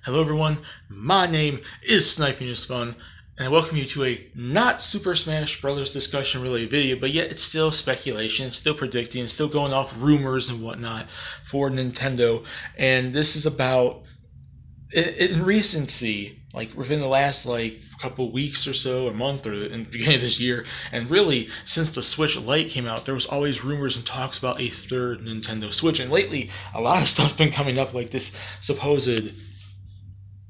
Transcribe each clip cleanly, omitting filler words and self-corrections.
Hello everyone, my name is Sniping is Fun, and I welcome you to a not Super Smash Brothers discussion related video, but yet it's still speculation, it's still predicting, it's still going off rumors and whatnot for Nintendo. And this is about, in recency, like within the last couple weeks or so, a month, or in the beginning of this year, and really since the Switch Lite came out, there was always rumors and talks about a third Nintendo Switch. And lately, a lot of stuff's been coming up, like this supposed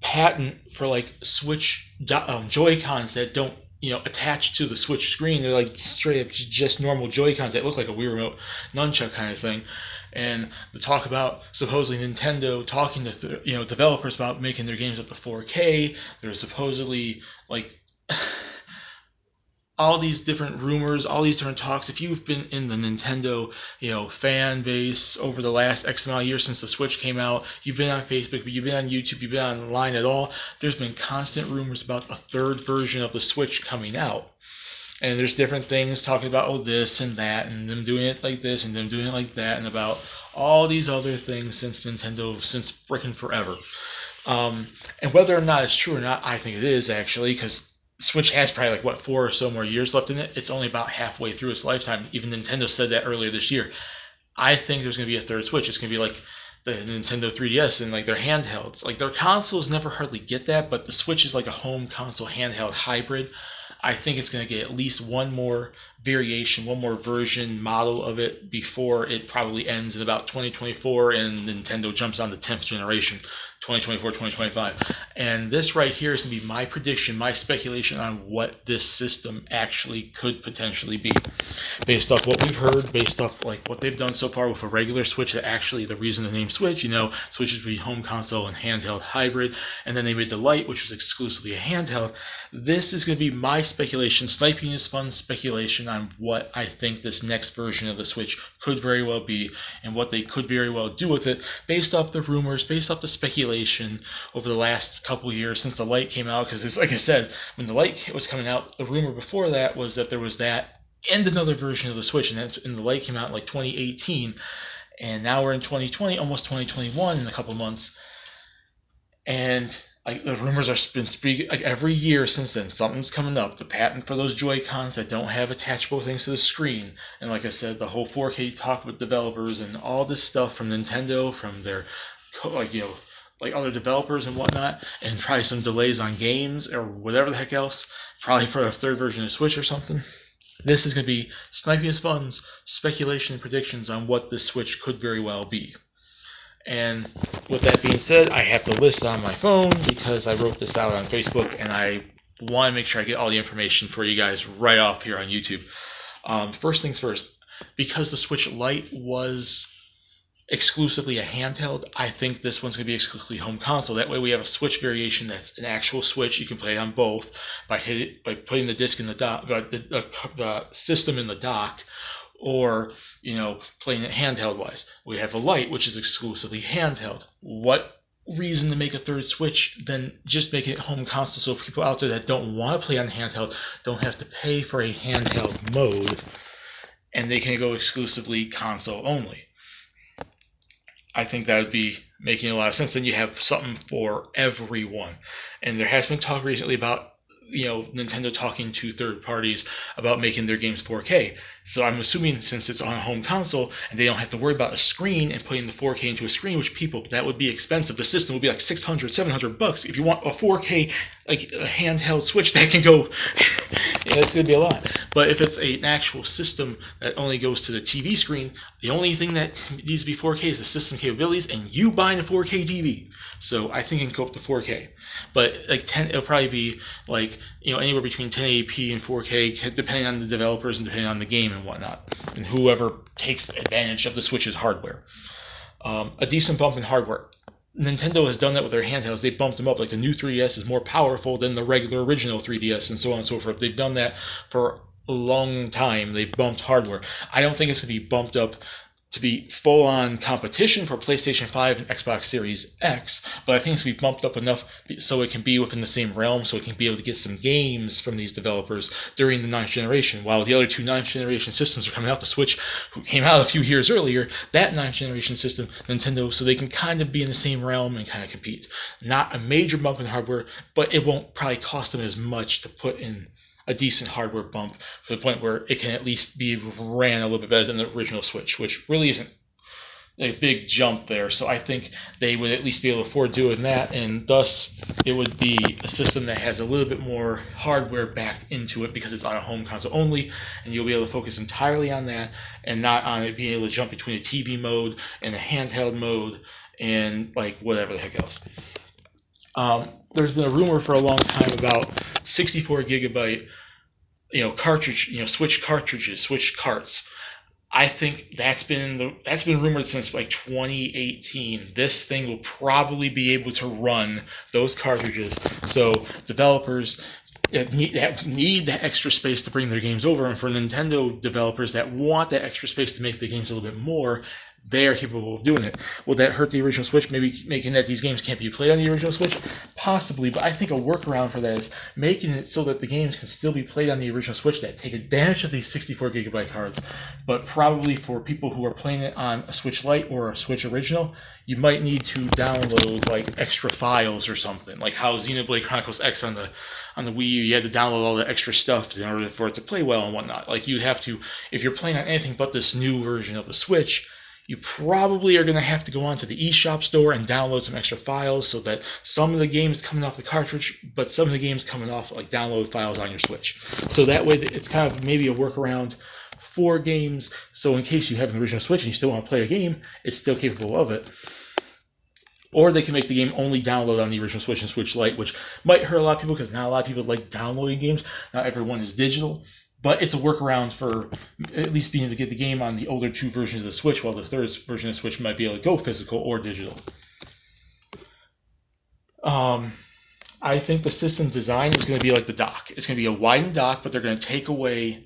patent for Switch Joy-Cons that don't attach to the Switch screen. They're like straight up just normal Joy-Cons that look like a Wii Remote nunchuck kind of thing. And the talk about supposedly Nintendo talking to developers about making their games up to 4K. There's supposedly all these different rumors, all these different talks. If you've been in the Nintendo, fan base over the last X amount of years since the Switch came out, you've been on Facebook, you've been on YouTube, you've been online at all, there's been constant rumors about a third version of the Switch coming out. And there's different things talking about, this and that, and them doing it like this, and them doing it like that, and about all these other things since freaking forever. And whether or not it's true or not, I think it is, actually, because Switch has probably 4 or so more years left in it. It's only about halfway through its lifetime. Even Nintendo said that earlier this year. I think there's going to be a third Switch. It's going to be like the Nintendo 3DS and their handhelds. Their consoles never hardly get that, but the Switch is like a home console handheld hybrid. I think it's going to get at least one more variation, one more version model of it before it probably ends in about 2024 and Nintendo jumps on the 10th generation, 2024, 2025. And this right here is going to be my prediction, my speculation on what this system actually could potentially be. Based off what we've heard, based off what they've done so far with a regular Switch, that actually the reason the name Switch, switches between home console and handheld hybrid, and then they made the Lite, which was exclusively a handheld. This is going to be my speculation, Sniping is Fun speculation on what I think this next version of the Switch could very well be and what they could very well do with it, based off the rumors, based off the speculation over the last couple of years since the Lite came out. Because it's like I said, when the Lite was coming out, the rumor before that was that there was that and another version of the Switch, and the Lite came out in 2018, and now we're in 2020, almost 2021 in a couple months, and the rumors are been speaking every year since then. Something's coming up. The patent for those Joy-Cons that don't have attachable things to the screen, and like I said, the whole 4K talk with developers and all this stuff from Nintendo, from their other developers and whatnot, and probably some delays on games or whatever the heck else, probably for a third version of Switch or something. This is going to be Sniping is Fun's speculation and predictions on what this Switch could very well be. And with that being said, I have the list on my phone because I wrote this out on Facebook, and I want to make sure I get all the information for you guys right off here on YouTube. First things first, because the Switch Lite was exclusively a handheld, I think this one's going to be exclusively home console. That way we have a Switch variation that's an actual Switch. You can play it on both by putting the disc in the dock, the system in the dock, or playing it handheld wise. We have a Lite, which is exclusively handheld. What reason to make a third Switch than just making it home console, so people out there that don't want to play on handheld don't have to pay for a handheld mode, and they can go exclusively console only. I think that would be making a lot of sense. Then you have something for everyone. And there has been talk recently about Nintendo talking to third parties about making their games 4K. So I'm assuming since it's on a home console and they don't have to worry about a screen and putting the 4K into a screen, which that would be expensive. The system would be $600, $700. If you want a 4K, a handheld Switch that can go, it's going to be a lot. But if it's an actual system that only goes to the TV screen, the only thing that needs to be 4K is the system capabilities and you buying a 4K TV. So I think it can go up to 4K. But it'll probably be anywhere between 1080p and 4K, depending on the developers and depending on the game and whatnot, and whoever takes advantage of the Switch's hardware. A decent bump in hardware. Nintendo has done that with their handhelds. They bumped them up. The new 3DS is more powerful than the regular original 3DS, and so on and so forth. They've done that for a long time. They bumped hardware. I don't think it's going to be bumped up to be full-on competition for PlayStation 5 and Xbox Series X, but I think it's going to be bumped up enough so it can be within the same realm, so it can be able to get some games from these developers during the 9th generation. While the other two 9th generation systems are coming out, the Switch, who came out a few years earlier, that 9th generation system, Nintendo, so they can kind of be in the same realm and kind of compete. Not a major bump in hardware, but it won't probably cost them as much to put in a decent hardware bump to the point where it can at least be ran a little bit better than the original Switch, which really isn't a big jump there. So I think they would at least be able to afford doing that, and thus it would be a system that has a little bit more hardware back into it because it's on a home console only, and you'll be able to focus entirely on that and not on it being able to jump between a TV mode and a handheld mode and like whatever the heck else. There's been a rumor for a long time about 64 gigabyte, cartridge, Switch cartridges, Switch carts. I think that's been rumored since like 2018. This thing will probably be able to run those cartridges. So developers need that extra space to bring their games over, and for Nintendo developers that want that extra space to make the games a little bit more, they are capable of doing it. Will that hurt the original Switch, maybe making that these games can't be played on the original Switch? Possibly, but I think a workaround for that is making it so that the games can still be played on the original Switch that take advantage of these 64 gigabyte cards, but probably for people who are playing it on a Switch Lite or a Switch Original, you might need to download like extra files or something, like how Xenoblade Chronicles X on the Wii U, you had to download all the extra stuff in order for it to play well and whatnot. Like you have to, if you're playing on anything but this new version of the Switch, you probably are going to have to go onto the eShop store and download some extra files so that some of the games coming off the cartridge, but some of the games coming off like download files on your Switch. So that way it's kind of maybe a workaround for games. So in case you have an original Switch and you still want to play a game, it's still capable of it. Or they can make the game only download on the original Switch and Switch Lite, which might hurt a lot of people because not a lot of people like downloading games. Not everyone is digital. But it's a workaround for at least being able to get the game on the older two versions of the Switch, while the third version of the Switch might be able to go physical or digital. I think the system design is going to be like the dock. It's going to be a widened dock, but they're going to take away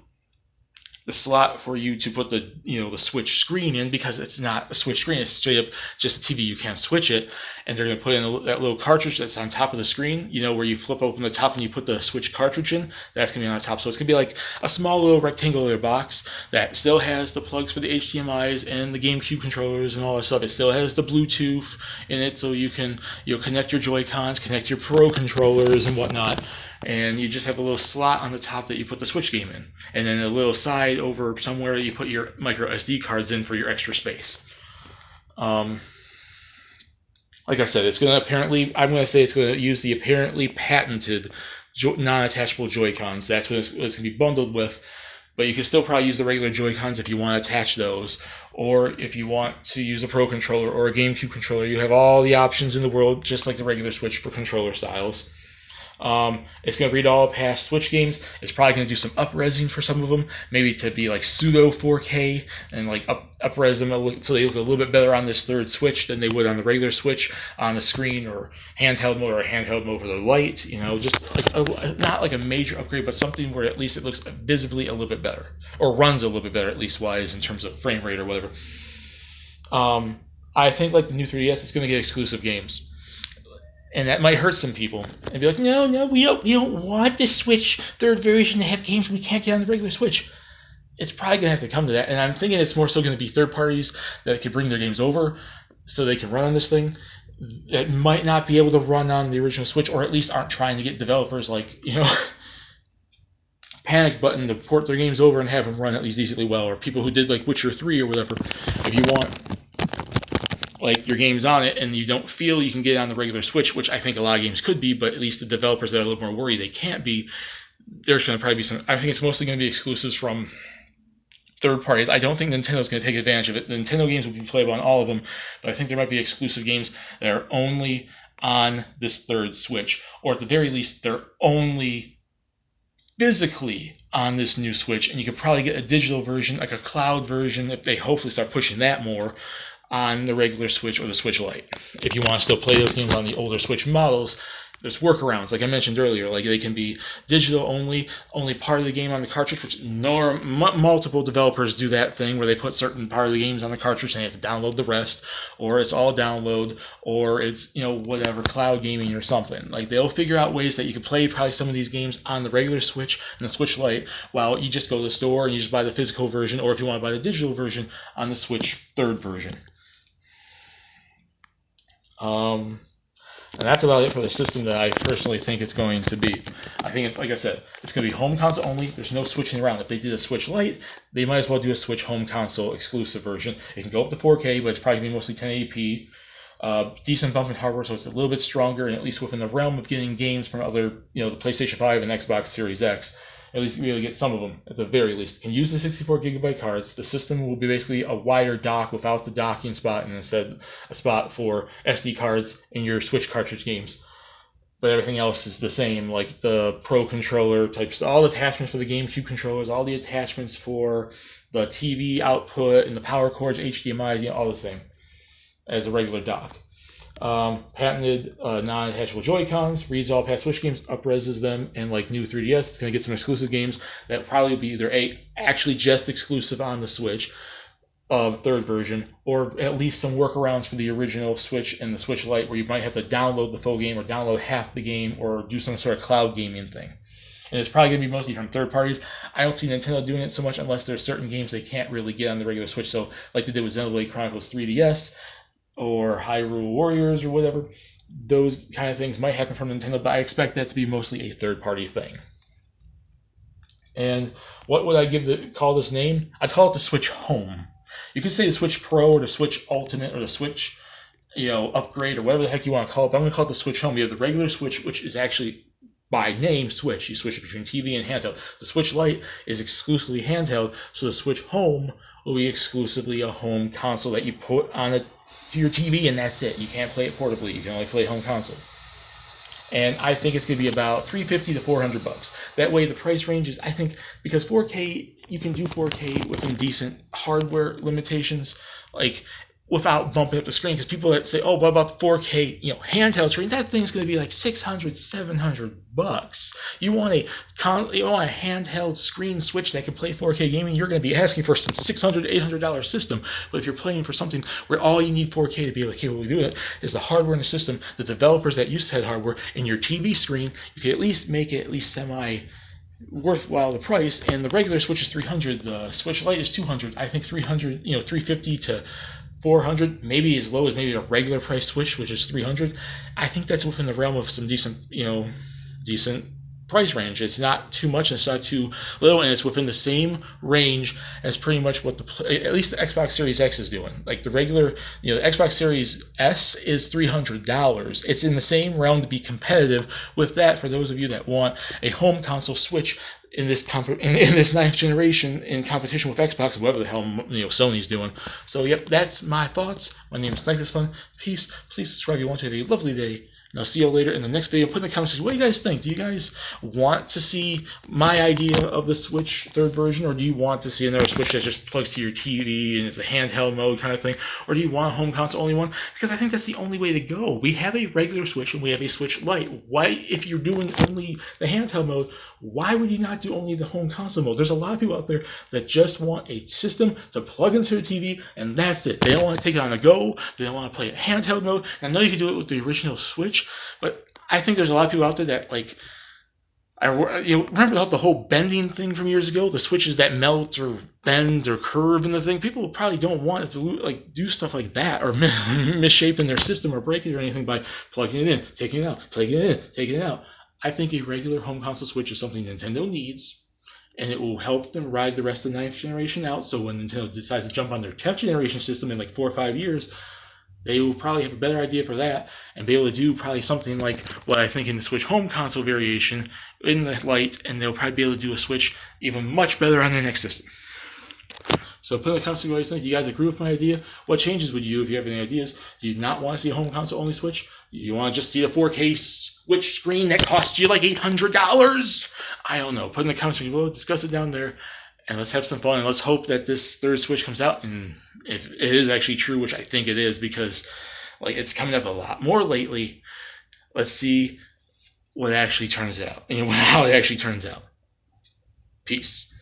the slot for you to put the Switch screen in, because it's not a Switch screen, it's straight up just a TV. You can't switch it, and they're going to put in that little cartridge that's on top of the screen, where you flip open the top and you put the Switch cartridge in. That's going to be on the top, so it's going to be like a small little rectangular box that still has the plugs for the HDMIs and the GameCube controllers and all that stuff. It still has the Bluetooth in it, so you can connect your Joy-Cons, connect your Pro controllers and whatnot. And you just have a little slot on the top that you put the Switch game in. And then a little side over somewhere you put your micro SD cards in for your extra space. Like I said, I'm going to say it's going to use the apparently patented non-attachable Joy-Cons. That's what it's going to be bundled with. But you can still probably use the regular Joy-Cons if you want to attach those. Or if you want to use a Pro controller or a GameCube controller, you have all the options in the world, just like the regular Switch for controller styles. It's going to read all past Switch games. It's probably going to do some up-resing for some of them, maybe to be like pseudo 4K and like up-res them so they look a little bit better on this third Switch than they would on the regular Switch on the screen, or handheld mode, or handheld mode for the Lite. Just like not like a major upgrade, but something where at least it looks visibly a little bit better, or runs a little bit better at least wise in terms of frame rate or whatever. I think like the new 3DS, it's going to get exclusive games. And that might hurt some people and be like, no, we don't want the Switch third version to have games we can't get on the regular Switch. It's probably going to have to come to that. And I'm thinking it's more so going to be third parties that can bring their games over so they can run on this thing that might not be able to run on the original Switch, or at least aren't trying to get developers like, panic button to port their games over and have them run at least decently well, or people who did like Witcher 3 or whatever. If you want like your game's on it and you don't feel you can get it on the regular Switch, which I think a lot of games could be, but at least the developers that are a little more worried they can't be, there's going to probably be some. I think it's mostly going to be exclusives from third parties. I don't think Nintendo's going to take advantage of it. The Nintendo games will be playable on all of them, but I think there might be exclusive games that are only on this third Switch, or at the very least they're only physically on this new Switch, and you could probably get a digital version, like a cloud version, if they hopefully start pushing that more, on the regular Switch or the Switch Lite. If you want to still play those games on the older Switch models, there's workarounds, like I mentioned earlier. Like they can be digital only part of the game on the cartridge, which multiple developers do that thing where they put certain part of the games on the cartridge and you have to download the rest, or it's all download, or it's whatever, cloud gaming or something. Like they'll figure out ways that you can play probably some of these games on the regular Switch and the Switch Lite, while you just go to the store and you just buy the physical version, or if you want to buy the digital version on the Switch third version. And that's about it for the system that I personally think it's going to be. I think, like I said, it's going to be home console only. There's no switching around. If they did a Switch Lite, they might as well do a Switch home console exclusive version. It can go up to 4K, but it's probably going to be mostly 1080p. Decent bump in hardware, so it's a little bit stronger, and at least within the realm of getting games from other, the PlayStation 5 and Xbox Series X. At least be able to get some of them, at the very least. Can use the 64 gigabyte cards. The system will be basically a wider dock without the docking spot, and instead a spot for SD cards in your Switch cartridge games. But everything else is the same, like the Pro controller types, all the attachments for the GameCube controllers, all the attachments for the TV output and the power cords, HDMI, all the same as a regular dock. Patented non-attachable Joy-Cons, reads all past Switch games, up-reses them, and like new 3DS, it's going to get some exclusive games that probably will be either actually just exclusive on the Switch, third version, or at least some workarounds for the original Switch and the Switch Lite, where you might have to download the full game or download half the game or do some sort of cloud gaming thing. And it's probably going to be mostly from third parties. I don't see Nintendo doing it so much unless there's certain games they can't really get on the regular Switch. So like they did with Xenoblade Chronicles 3DS, or Hyrule Warriors or whatever, those kind of things might happen from Nintendo, but I expect that to be mostly a third-party thing. And what would I call this name? I'd call it the Switch Home. You could say the Switch Pro or the Switch Ultimate or the Switch, Upgrade or whatever the heck you want to call it, but I'm going to call it the Switch Home. You have the regular Switch, which is actually by name Switch. You switch between TV and handheld. The Switch Lite is exclusively handheld, so the Switch Home will be exclusively a home console that you put on to your TV, and that's it. You can't play it portably. You can only play home console. And I think it's going to be about $350 to $400. That way, the price range is, I think, because 4K, you can do 4K within decent hardware limitations, like without bumping up the screen. Because people that say, "Oh, what about the 4K, handheld screen?" That thing's going to be like $600, $700. You want a handheld screen Switch that can play 4K gaming? You're going to be asking for some $600, $800 system. But if you're playing for something where all you need 4K to be able to capable of doing it is the hardware in the system, the developers that used to have hardware in your TV screen, you can at least make it at least semi worthwhile the price. And the regular Switch is $300. The Switch Lite is $200. I think $300, $350 to $400, maybe as low as maybe a regular price Switch, which is $300. I think that's within the realm of some decent price range. It's not too much, it's not too little, and it's within the same range as pretty much what at least the Xbox Series X is doing. Like the regular, the Xbox Series S is $300. It's in the same realm to be competitive with that for those of you that want a home console Switch in this ninth generation in competition with Xbox, whatever the hell Sony's doing. So yep, that's my thoughts. My name is Sniper's Fun. Peace. Please subscribe if you want to. Have a lovely day. And I'll see you later in the next video. Put in the comments section, what do you guys think? Do you guys want to see my idea of the Switch third version, or do you want to see another Switch that just plugs to your TV and it's a handheld mode kind of thing? Or do you want a home console only one? Because I think that's the only way to go. We have a regular Switch and we have a Switch Lite. Why, if you're doing only the handheld mode, why would you not do only the home console mode? There's a lot of people out there that just want a system to plug into their TV and that's it. They don't want to take it on the go. They don't want to play a handheld mode. And I know you can do it with the original Switch, but I think there's a lot of people out there that remember the whole bending thing from years ago? The switches that melt or bend or curve and the thing. People probably don't want it to do stuff like that or misshapen their system or break it or anything by plugging it in, taking it out, plugging it in, taking it out. I think a regular home console Switch is something Nintendo needs, and it will help them ride the rest of the ninth generation out. So when Nintendo decides to jump on their 10th generation system in like 4 or 5 years, they will probably have a better idea for that and be able to do probably something like what I think in the Switch home console variation in the Lite, and they'll probably be able to do a Switch even much better on their next system. So put in the comments what you guys think. Do you guys agree with my idea? What changes would you if you have any ideas? Do you not want to see a home console only Switch? Do you want to just see the 4K Switch screen that costs you like $800? I don't know. Put in the comments below. Discuss it down there. And let's have some fun, and let's hope that this third Switch comes out, and if it is actually true, which I think it is, because it's coming up a lot more lately. Let's see what actually turns out and how it actually turns out. Peace.